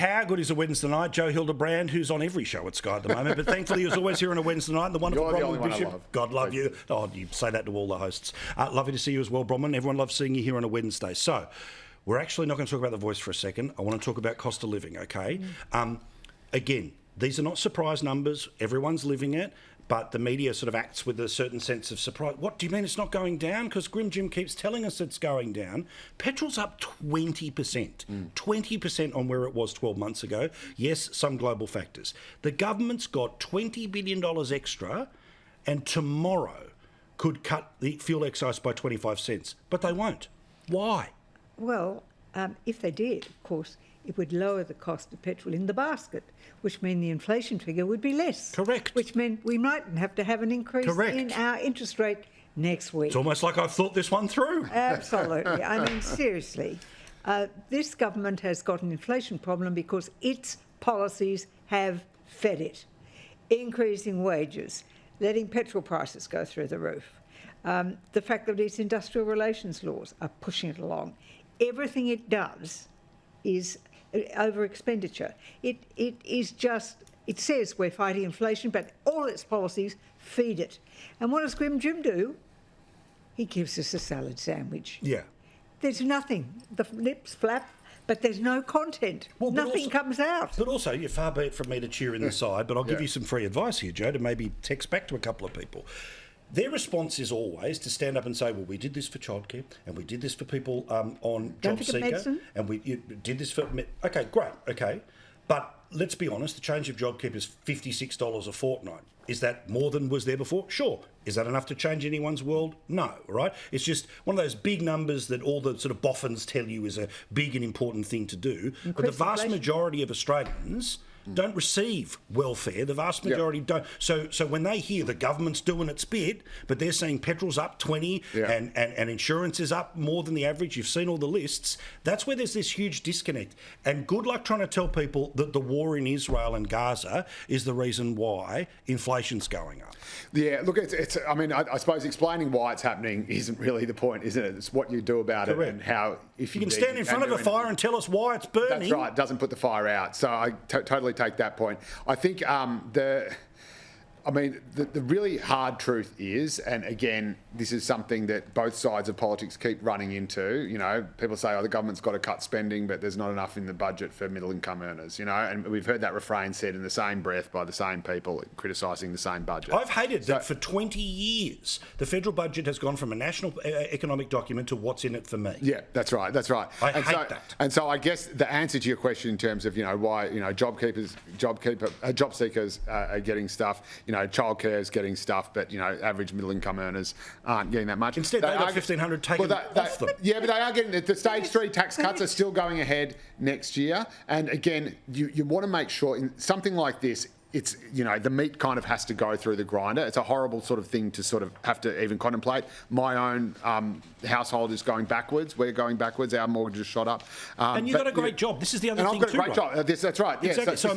how good is a Wednesday night? Joe Hildebrand, who's on every show at Sky at the moment, but thankfully he's always here on a Wednesday night. The wonderful Bronwyn Bishop. God love you. Oh, you say that to all the hosts. Lovely to see you as well, Bronwyn. Everyone loves seeing you here on a Wednesday. So, we're actually not going to talk about The Voice for a second. I want to talk about cost of living, okay? Again, these are not surprise numbers. Everyone's living it. But the media sort of acts with a certain sense of surprise. What do you mean it's not going down? Because Grim Jim keeps telling us it's going down. Petrol's up 20%. 20% on where it was 12 months ago. Yes, some global factors. The government's got $20 billion extra and tomorrow could cut the fuel excise by 25 cents. But they won't. Why? Well, if they did, of course, it would lower the cost of petrol in the basket, which means the inflation figure would be less. Correct. Which meant we mightn't have to have an increase in our interest rate next week. It's almost like I've thought this one through. Absolutely. I mean, seriously. This government has got an inflation problem because its policies have fed it. Increasing wages, letting petrol prices go through the roof. The fact that its industrial relations laws are pushing it along. Everything it does is over expenditure. It says we're fighting inflation, but all its policies feed it. And what does Grim Jim do? He gives us a salad sandwich. Yeah. There's nothing. The lips flap, but there's no content. Well, nothing comes out. But also, far be it from me to cheer in the side, but I'll give you some free advice here, Joe, to maybe text back to a couple of people. Their response is always to stand up and say, well, we did this for childcare and we did this for people on Job Seeker and we did this for... OK, great, OK. But let's be honest, the change of JobKeeper is $56 a fortnight. Is that more than was there before? Sure. Is that enough to change anyone's world? No, right? It's just one of those big numbers that all the sort of boffins tell you is a big and important thing to do. But the vast majority of Australians don't receive welfare. The vast majority don't. So when they hear the government's doing its bit, but they're saying petrol's up 20 and insurance is up more than the average, you've seen all the lists, that's where there's this huge disconnect. And good luck trying to tell people that the war in Israel and Gaza is the reason why inflation's going up. Yeah, look, it's I mean, I suppose explaining why it's happening isn't really the point, isn't it? It's what you do about it and how... If you can stand in front of a fire and tell us why it's burning. That's right, it doesn't put the fire out. So I totally take that point. I think the really hard truth is, and again, this is something that both sides of politics keep running into, people say, the government's got to cut spending, but there's not enough in the budget for middle income earners, and we've heard that refrain said in the same breath by the same people criticising the same budget. I've hated that for 20 years, the federal budget has gone from a national economic document to what's in it for me. Yeah, that's right. I hate that. And so I guess the answer to your question in terms of, why, job seekers are getting stuff, childcare is getting stuff, but average middle income earners aren't getting that much. Instead, they got 1,500 taken off them. Yeah, but they are getting the stage 3 tax cuts are still going ahead next year. And again, you want to make sure in something like this, it's, the meat kind of has to go through the grinder. It's a horrible sort of thing to sort of have to even contemplate. My own household is going backwards. We're going backwards. Our mortgage is shot up. And you've got a great job. This is the other thing too. And I've got a great job. That's right. Yeah. Exactly. So